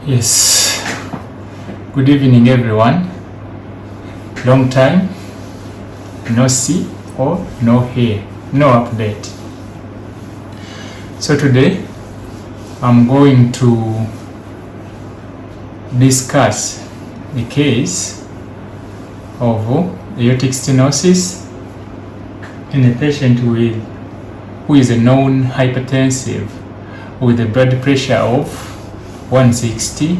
Yes, good evening everyone. Long time, no see or no hear, no update. So today I'm going to discuss the case of aortic stenosis in a patient who is a known hypertensive with a blood pressure of 160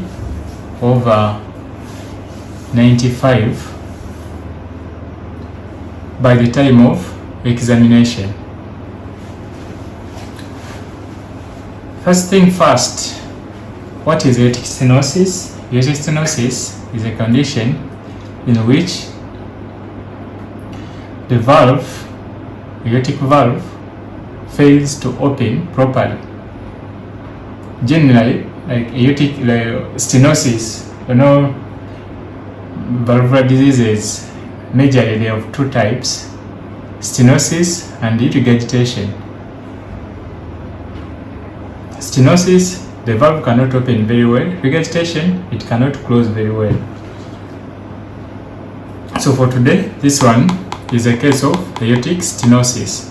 over 95 by the time of examination. First thing first, what is aortic stenosis? Aortic stenosis is a condition in which the valve, aortic valve, fails to open properly. Generally, like aortic stenosis, valvular diseases, majorly they have two types: stenosis and regurgitation. Stenosis, the valve cannot open very well. Regurgitation, it cannot close very well. So for today, this one is a case of aortic stenosis.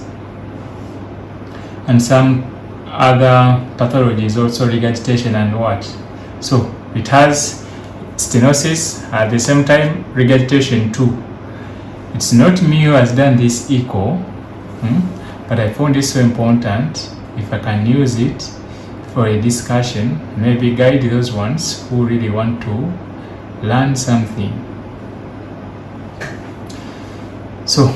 And some other pathologies, also regurgitation and what. So it has stenosis at the same time regurgitation too. It's not me who has done this echo, but I found this so important. If I can use it for a discussion, maybe guide those ones who really want to learn something. So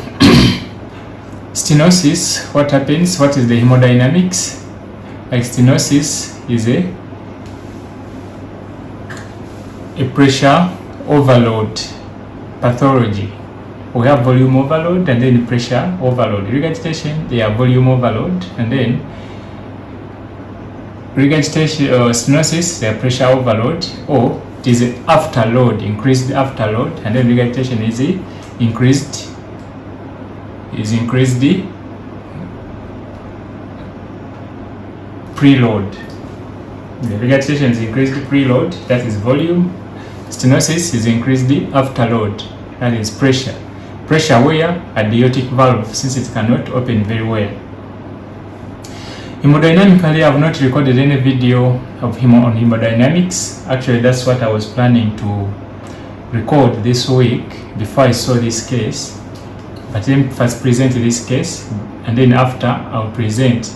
stenosis, what happens? What is the hemodynamics? Like stenosis is a pressure overload pathology. We have volume overload and then pressure overload. Regurgitation, they have volume overload, and then regurgitation or stenosis, they are pressure overload, or it is afterload, increased afterload, and then regurgitation is increased the preload. The regurgitation is increased preload, that is volume. Stenosis is increased the afterload, that is pressure. Pressure where? At the aortic valve, since it cannot open very well. Hemodynamically, I have not recorded any video of on hemodynamics. Actually, that's what I was planning to record this week before I saw this case. But then first present this case, and then after I'll present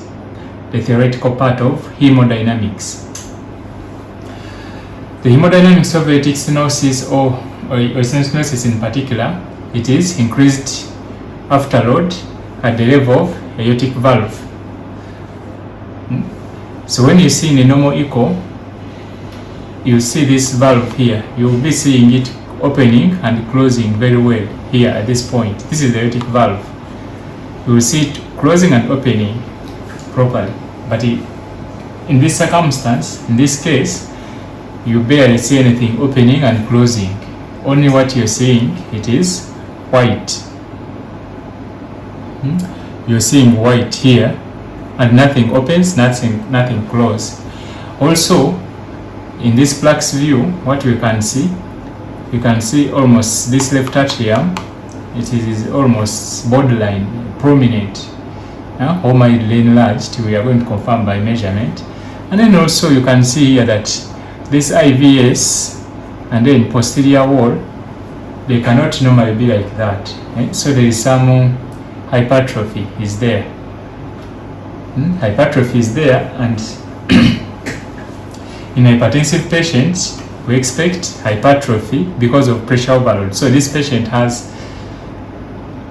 the theoretical part of hemodynamics. The hemodynamics of aortic stenosis or stenosis in particular, it is increased afterload at the level of aortic valve. So when you see in a normal echo, you see this valve here, you will be seeing it opening and closing very well here at this point. This is the aortic valve. You will see it closing and opening properly. But in this circumstance, in this case, you barely see anything opening and closing. Only what you're seeing, it is white. You're seeing white here, and nothing opens, nothing closes. Also, in this Plaque's view, what we can see, you can see almost this left atrium, it is almost borderline, prominent, or mildly enlarged. We are going to confirm by measurement. And then also you can see here that this IVS and then posterior wall, they cannot normally be like that. So there is some hypertrophy is there. Hypertrophy is there, and in hypertensive patients, we expect hypertrophy because of pressure overload. So this patient has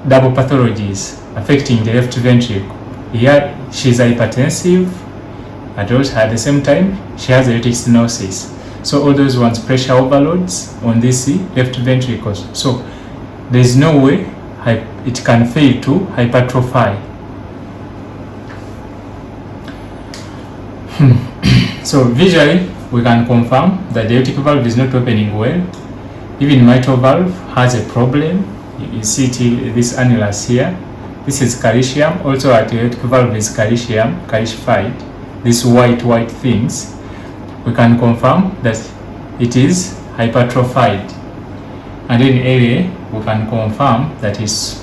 double pathologies affecting the left ventricle. Here she's hypertensive, and also at the same time she has aortic stenosis. So all those ones pressure overloads on this left ventricle. So there is no way it can fail to hypertrophy. So visually we can confirm that the aortic valve is not opening well. Even mitral valve has a problem. You see this annulus here. This is calcium. Also at the aortic valve is calcium, calcified. These white things. We can confirm that it is hypertrophied. And in area, we can confirm that is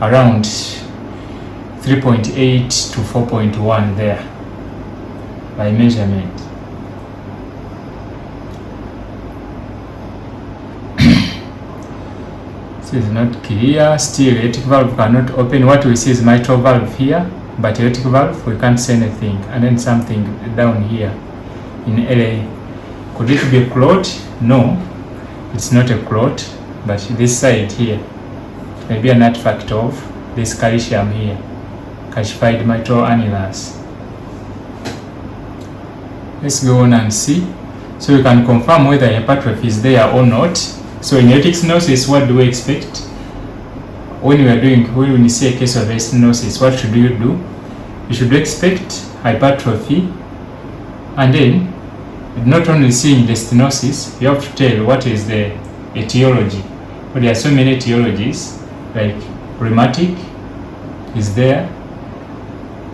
around 3.8 to 4.1 there by measurement. This is not clear. Still, aortic valve cannot open. What we see is mitral valve here, but aortic valve we can't see anything. And then something down here in LA. Could it be a clot? No, it's not a clot, but this side here may be an artifact of this calcium here, calcified mitral annulus. Let's go on and see. So we can confirm whether hypertrophy is there or not. So in aortic stenosis, what do we expect? When we see a case of a stenosis, what should you do? You should expect hypertrophy, and then not only seeing the stenosis, you have to tell what is the etiology. But there are so many etiologies, like rheumatic is there,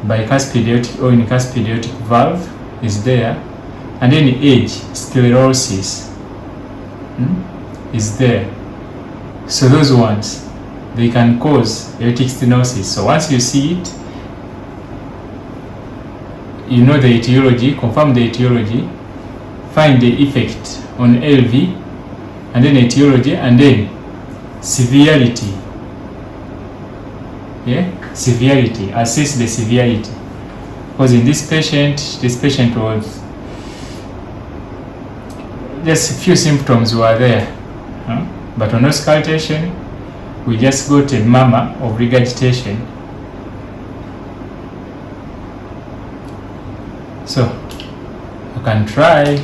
bicuspid aortic or unicuspid aortic valve is there, and then age, sclerosis is there. So those ones, they can cause aortic stenosis. So once you see it, you know the etiology, confirm the etiology, find the effect on LV, and then etiology, and then severity. Severity, assess the severity. Because in this patient was just a few symptoms were there, but on auscultation we just got a murmur of regurgitation. So you can try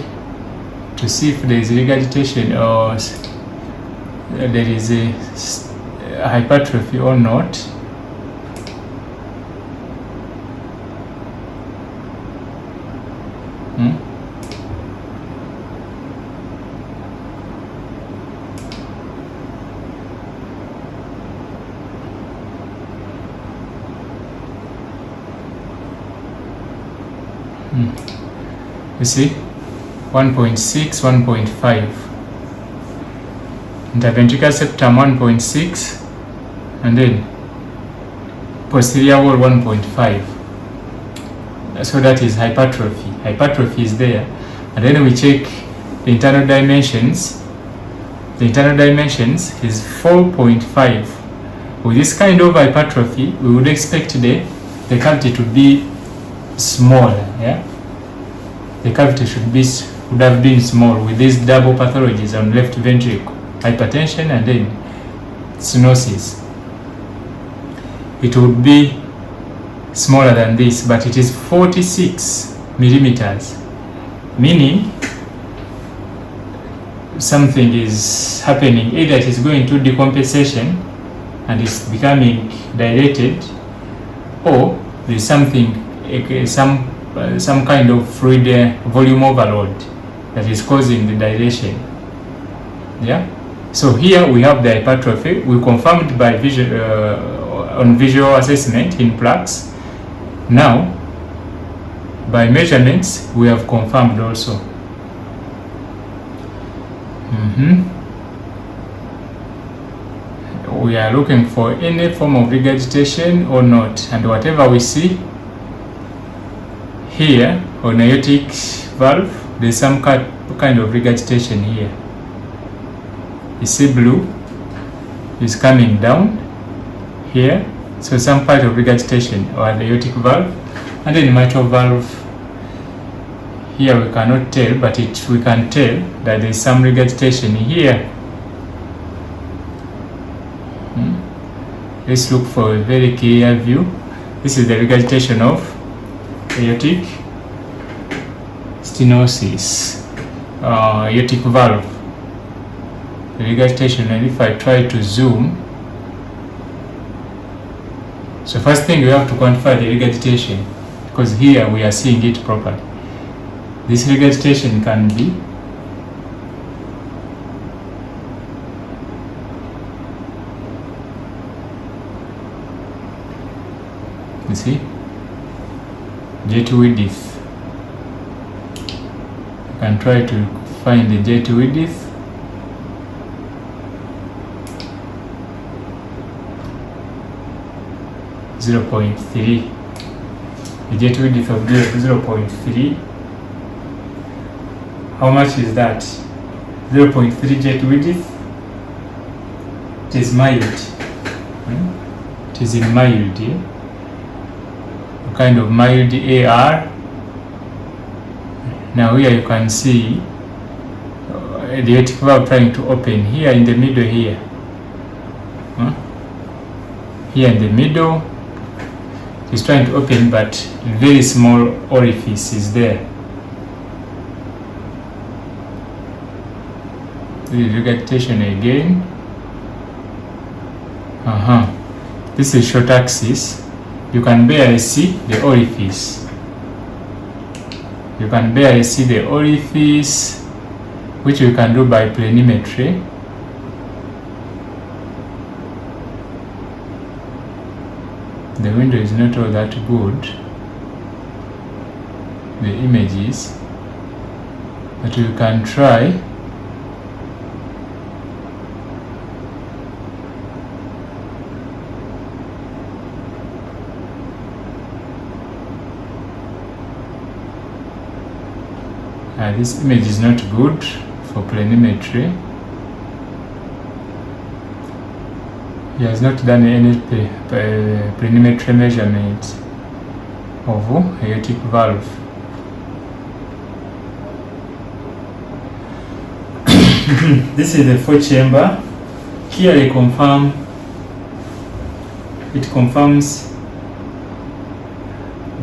to see if there is regurgitation or there is a hypertrophy or not. You see, 1.6, 1.5. Interventricular septum 1.6, and then posterior wall 1.5. So that is hypertrophy. Hypertrophy is there. And then we check the internal dimensions. The internal dimensions is 4.5. With this kind of hypertrophy, we would expect the cavity to be smaller. The cavity would have been small with these double pathologies on left ventricle, hypertension and then stenosis. It would be smaller than this, but it is 46 millimeters, meaning something is happening. Either it is going to decompensation and is becoming dilated, or there is something, some kind of fluid volume overload that is causing the dilation. So here we have the hypertrophy. We confirmed by on visual assessment in plaques. Now by measurements we have confirmed also. We are looking for any form of regurgitation or not, and whatever we see here on aortic valve, there is some kind of regurgitation here. You see blue is coming down here, so some part of regurgitation or the aortic valve. And then mitral valve, here we cannot tell, but we can tell that there is some regurgitation here. Let's look for a very clear view. This is the regurgitation of aortic stenosis, aortic valve. The regurgitation, and if I try to zoom, so first thing we have to quantify the regurgitation, because here we are seeing it properly. This regurgitation can be you see, jet width. You can try to find the jet width. .3. The jet width of 0.3. How much is that? 0.3 jet width. It is mild. It is in mild, a kind of mild AR. Now here you can see the aortic valve trying to open here in the middle here. Here in the middle, it's trying to open, but very small orifice is there. The regurgitation again. This is short axis. You can barely see the orifice. You can barely see the orifice, which you can do by planimetry. The window is not all that good, the images, but you can try. This image is not good for planimetry. He has not done any planimetry measurement of aortic valve. This is the 4 chamber. Here it confirms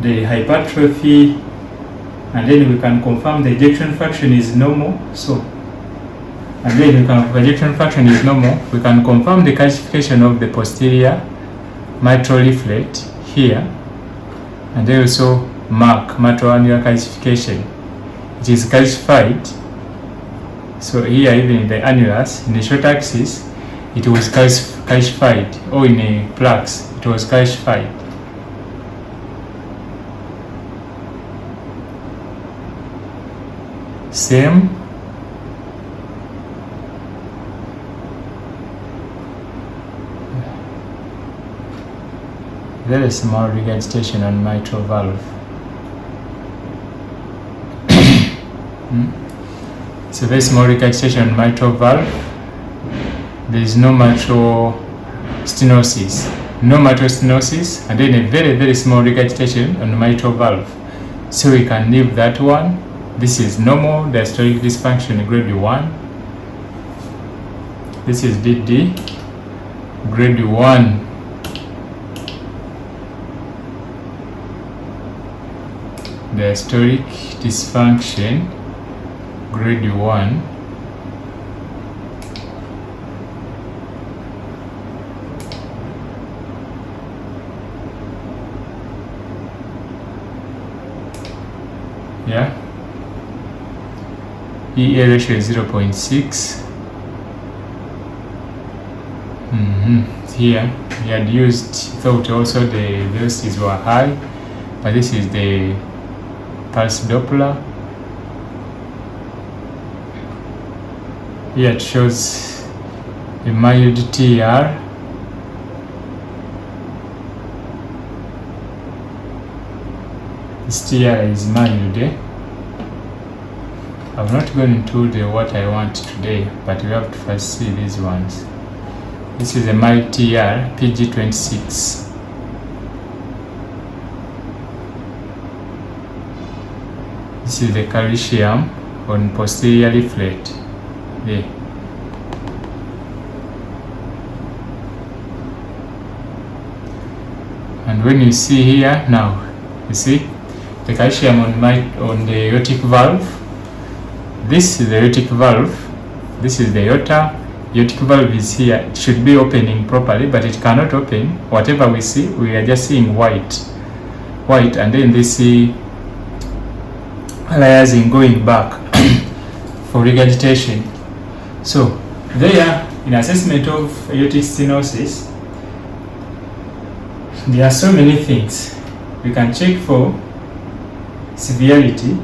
the hypertrophy, and then we can confirm the ejection fraction is normal. And then ejection fraction is normal. We can confirm the calcification of the posterior mitral leaflet here, and then also mark mitral annular calcification. It is calcified. So here, even in the annulus, in the short axis, it was calcified, or in a plaques, it was calcified. Same. Very small regurgitation on mitral valve. It's a very small regurgitation on mitral valve. There is no mitral stenosis. No mitral stenosis, and then a very, very small regurgitation on mitral valve. So we can leave that one. This is normal diastolic dysfunction grade 1. This is DD grade 1. Diastolic dysfunction grade 1. Yeah. EA ratio is 0.6. Here we had thought also the velocities were high, but this is the pulse Doppler. Here it shows a mild TR. This TR is mild. I've not gone into what I want today, but we have to first see these ones. This is a mild TR, PG26. This is the calcium on posterior leaflet. There. And when you see here now, you see the calcium on the aortic valve. This is the aortic valve. This is the aorta. The aortic valve is here. It should be opening properly, but it cannot open. Whatever we see, we are just seeing white, and then they see layering going back for regurgitation. So there, in assessment of aortic stenosis, there are so many things we can check for severity,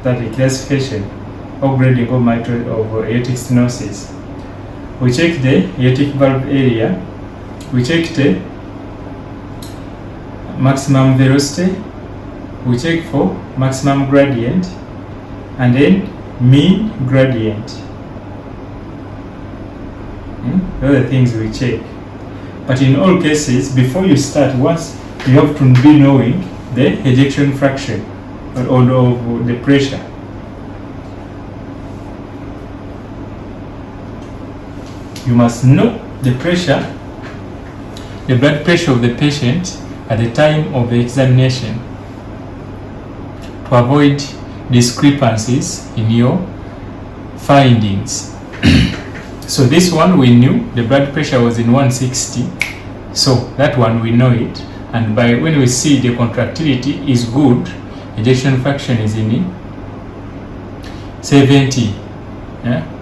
that the classification. or grading of aortic stenosis. We check the aortic valve area, we check the maximum velocity, we check for maximum gradient, and then mean gradient. Those are the things we check. But in all cases, before you start, once you have to be knowing the ejection fraction or the pressure. You must know the pressure, the blood pressure of the patient at the time of the examination to avoid discrepancies in your findings. So this one we knew the blood pressure was in 160, so that one we know it, and by when we see the contractility is good, ejection fraction is in 70,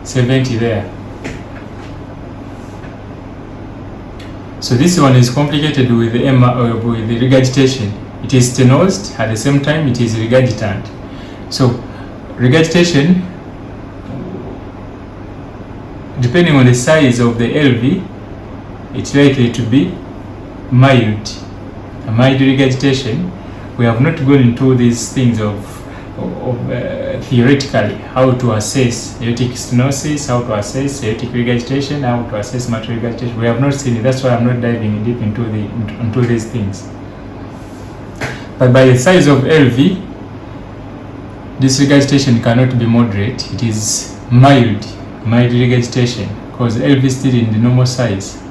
70 there. So this one is complicated with the with the regurgitation. It is stenosed, at the same time it is regurgitant. So regurgitation, depending on the size of the LV, it's likely to be mild. A mild regurgitation. We have not gone into these things of theoretically how to assess aortic stenosis, how to assess aortic regurgitation, how to assess mitral regurgitation. We have not seen it. That's why I'm not diving deep into these things. But by the size of LV, this regurgitation cannot be moderate. It is mild regurgitation, because LV is still in the normal size.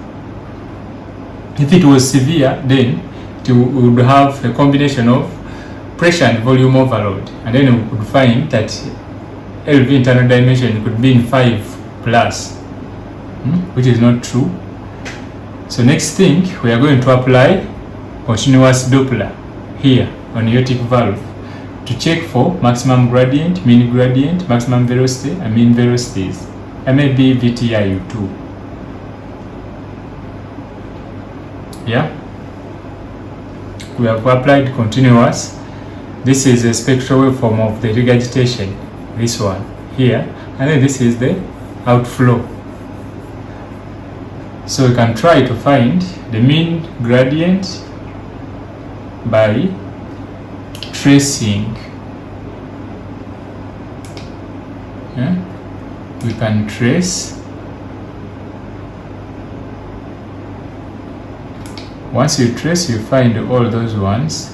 If it was severe, then it would have a combination of pressure and volume overload, and then we could find that LV internal dimension could be in 5 plus, which is not true. So next thing, we are going to apply continuous Doppler here on aortic valve to check for maximum gradient, mean gradient, maximum velocity, and mean velocities. And maybe VTIU too. Yeah? We have applied continuous. This is a spectral waveform of the regurgitation, this one here, and then this is the outflow. So we can try to find the mean gradient by tracing. Yeah? We can trace. Once you trace, you find all those ones.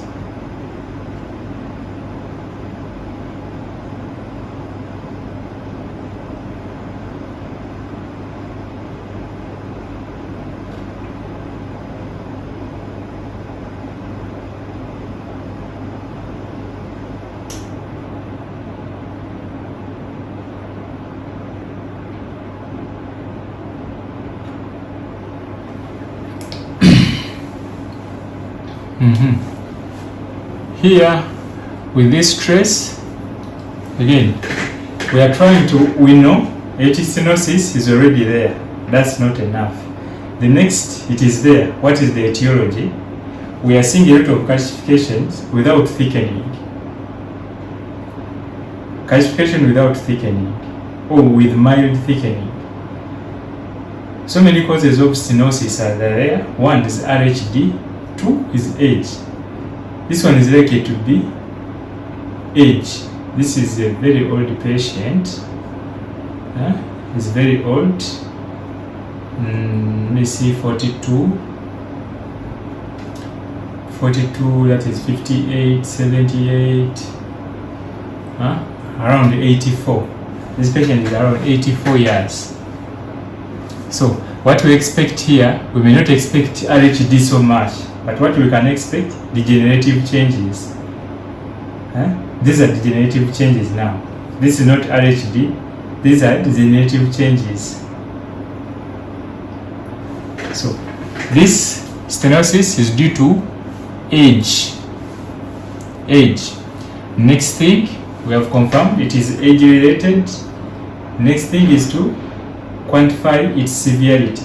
Here, with this trace, again, we are trying to, we know aortic stenosis is already there. That's not enough. The next, it is there. What is the etiology? We are seeing a lot of calcifications without thickening. Calcification without thickening, or with mild thickening. So many causes of stenosis are there. One is RHD, 2 is age. This one is likely to be age. This is a very old patient. He's very old. Let me see, 42, that is 58, 78, around 84. This patient is around 84 years. So what we expect here, we may not expect RHD so much, but what we can expect, degenerative changes. These are degenerative changes now. This is not RHD, these are degenerative changes. So this stenosis is due to age. Next thing, we have confirmed it is age related. Next thing is to quantify its severity.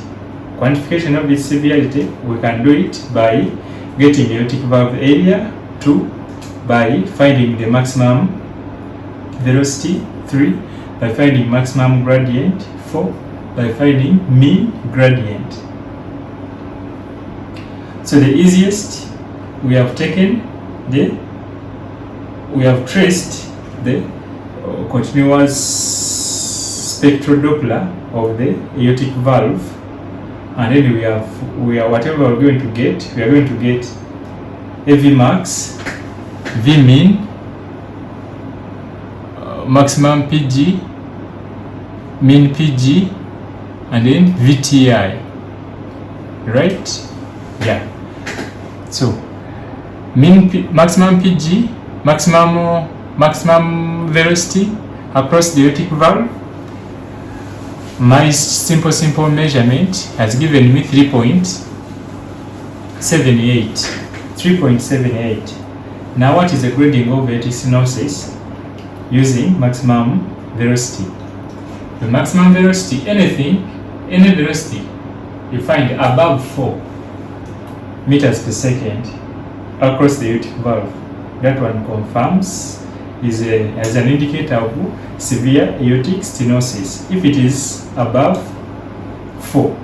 Quantification of its severity, we can do it by getting aortic valve area, 2, by finding the maximum velocity, 3, by finding maximum gradient, 4 by finding mean gradient. So the easiest, we have traced the continuous spectral Doppler of the aortic valve, and then we are whatever we're going to get, we are going to get AV max, V mean, maximum PG, mean PG, and then VTI, right? Yeah. So maximum PG, maximum velocity across the aortic valve. My simple measurement has given me 3.78. Now what is the grading of aortic stenosis using maximum velocity? The maximum velocity, any velocity you find above 4 meters per second across the aortic valve, that one confirms as an indicator of severe aortic stenosis if it is above 4.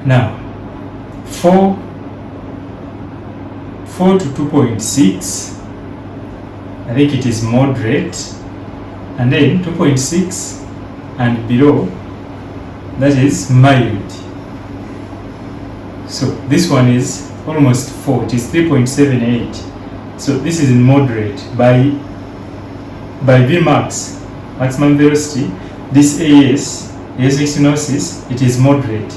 Now 4 to 2.6, I think it is moderate, and then 2.6 and below, that is mild. So this one is almost 4, it is 3.78. So this is in moderate. By Vmax, maximum velocity, this aortic stenosis, it is moderate.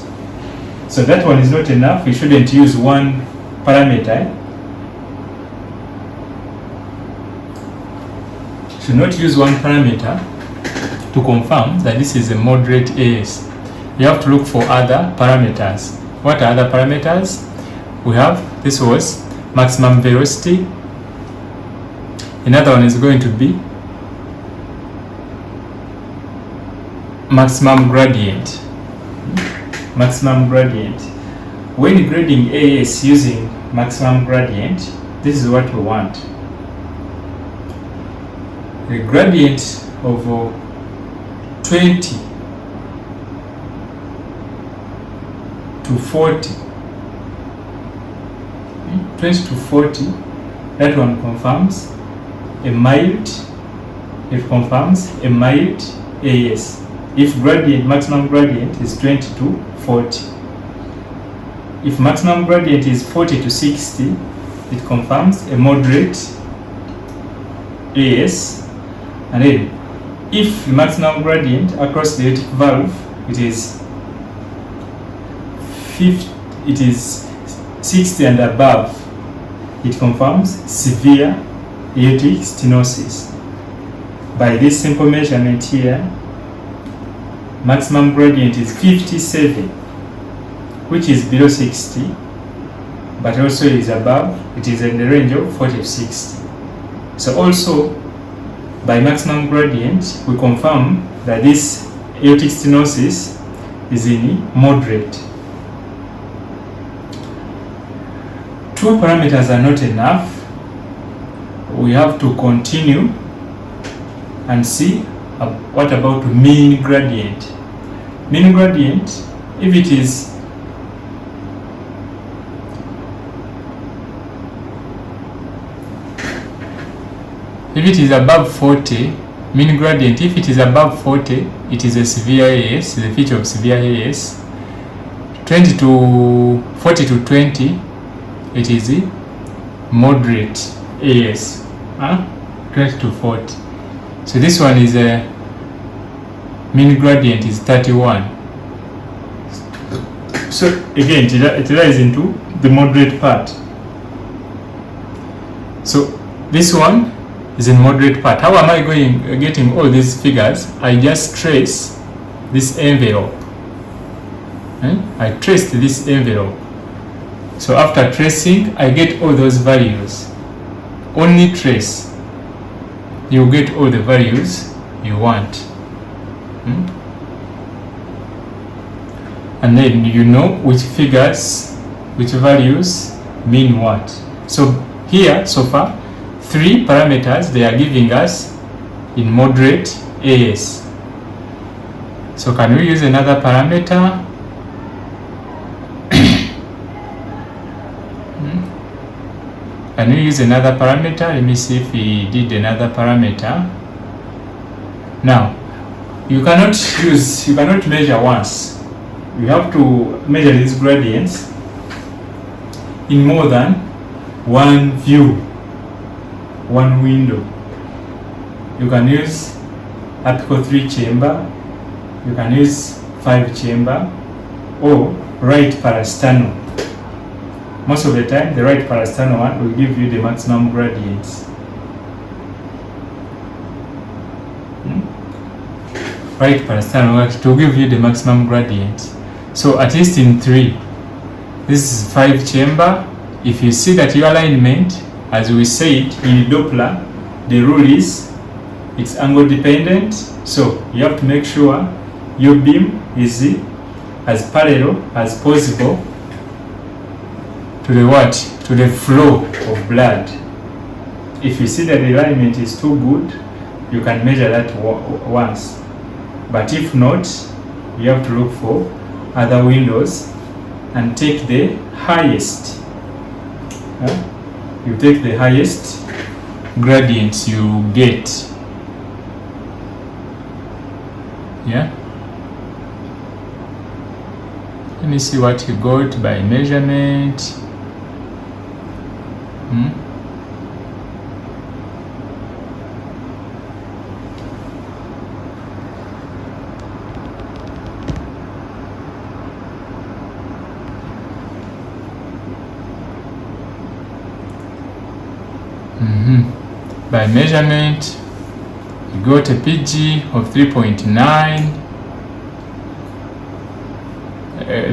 So that one is not enough. We shouldn't use one parameter. Should not use one parameter to confirm that this is a moderate AS. You have to look for other parameters. What are other parameters? We have, this was maximum velocity. Another one is going to be maximum gradient. Maximum gradient. When grading AS using maximum gradient, this is what we want. The gradient of 20 to 40. 20 to 40, that one confirms a mild, it confirms a mild AS. If maximum gradient is 20 to 40. If maximum gradient is 40 to 60, it confirms a moderate AS. And then if the maximum gradient across the aortic valve it is 60 and above, it confirms severe aortic stenosis. By this simple measurement here, maximum gradient is 57, which is below 60, but also is above, it is in the range of 40 to 60. So also, by maximum gradient, we confirm that this aortic stenosis is in moderate. 2 parameters are not enough. We have to continue and see what about mean gradient. Mean gradient, if it is above 40, mean gradient, if it is above 40, it is a severe AS, the feature of severe AS. 40 to 20, it is a moderate AS. 20 to 40. So this one is a mean gradient is 31. So again, it lies into the moderate part. So this one is in moderate part. How am I getting all these figures? I just trace this envelope. I traced this envelope. So after tracing, I get all those values. Only trace, you get all the values you want. And then you know which figures, which values mean what. So here, so far, 3 parameters, they are giving us in moderate AS. So can we use another parameter? Can we use another parameter? Let me see if we did another parameter. Now, you cannot measure once. You have to measure these gradients in more than one view, one window. You can use apical 3 chamber, you can use 5 chamber, or right parasternal. Most of the time, the right parasternal one will give you the maximum gradients. Right parasternal will give you the maximum gradients. So at least in 3, this is 5 chamber. If you see that your alignment, as we said in Doppler, the rule is it's angle dependent. So you have to make sure your beam is as parallel as possible to the what? To the flow of blood. If you see that the alignment is too good, you can measure that once. But if not, you have to look for other windows and take the highest. You take the highest gradients you get. Yeah. Let me see what you got by measurement. By measurement, you got a PG of 3.9,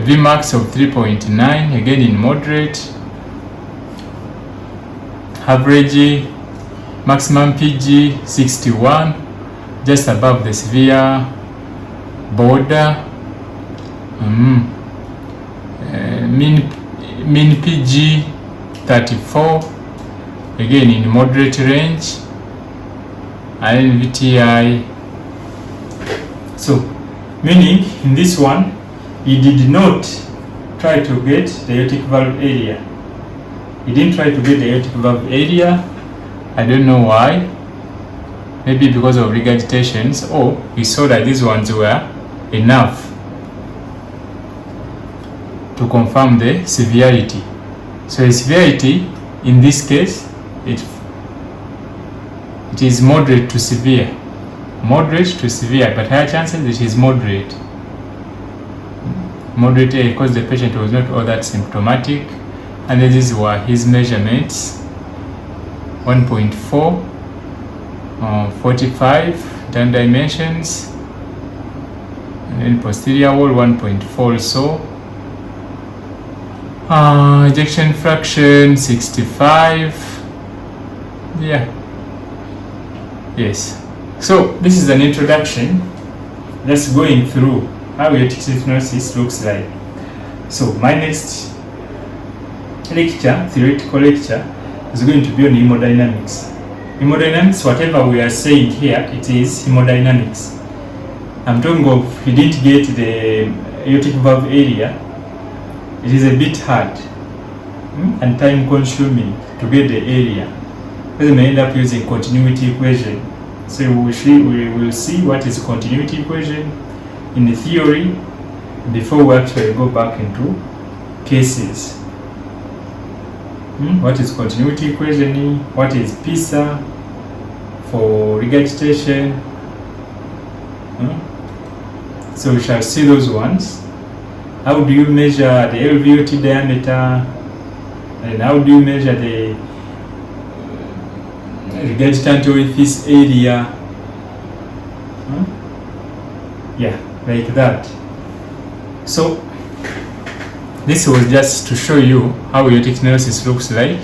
Vmax of 3.9, again in moderate, average maximum PG 61, just above the severe border. Mean PG 34, again in moderate range, and VTI. So, meaning in this one, he did not try to get the aortic valve area. He didn't try to get the aortic valve area. I don't know why. Maybe because of regurgitations, or he saw that these ones were enough to confirm the severity. So the severity in this case, it is moderate to severe. Moderate to severe, but higher chances it is moderate. Moderate because the patient was not all that symptomatic. And then these were his measurements. 1.4, 45 down dimensions, and then posterior wall 1.4 also. Ejection fraction 65. Yeah. Yes. So this is an introduction, just going through how aortic stenosis looks like. So my next lecture, theoretical lecture, is going to be on hemodynamics. Hemodynamics, whatever we are saying here, it is hemodynamics. I'm talking of, if you didn't get the aortic valve area, it is a bit hard and time consuming to get the area, because we may end up using continuity equation. So we will see what is continuity equation in the theory before we actually go back into cases. What is continuity equation? What is PISA for regurgitation? So we shall see those ones. How do you measure the LVOT diameter? And how do you measure the regurgitant orifice area? Yeah, like that. So this was just to show you how aortic stenosis looks like.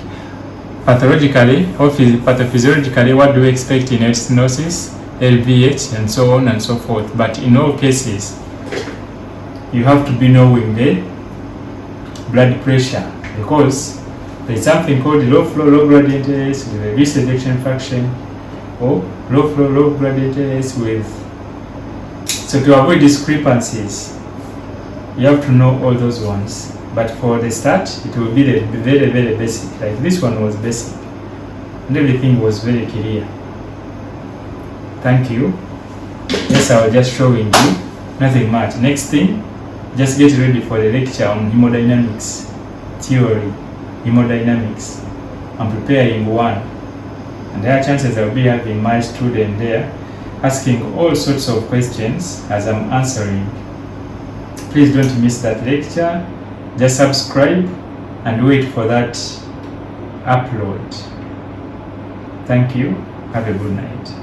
Pathologically or pathophysiologically, what do we expect in aortic stenosis, LVH, and so on and so forth. But in all cases, you have to be knowing the blood pressure, because there is something called low flow, low gradient AS with reduced ejection fraction. or low flow, low gradient AS with. So to avoid discrepancies, you have to know all those ones. But for the start, it will be the very, very basic. Like this one was basic, and everything was very clear. Thank you. Yes, I was just showing you, nothing much. Next thing, just get ready for the lecture on hemodynamics, theory, hemodynamics. I'm preparing one, and there are chances I'll be having my student there asking all sorts of questions as I'm answering. Please don't miss that lecture. Just subscribe and wait for that upload. Thank you. Have a good night.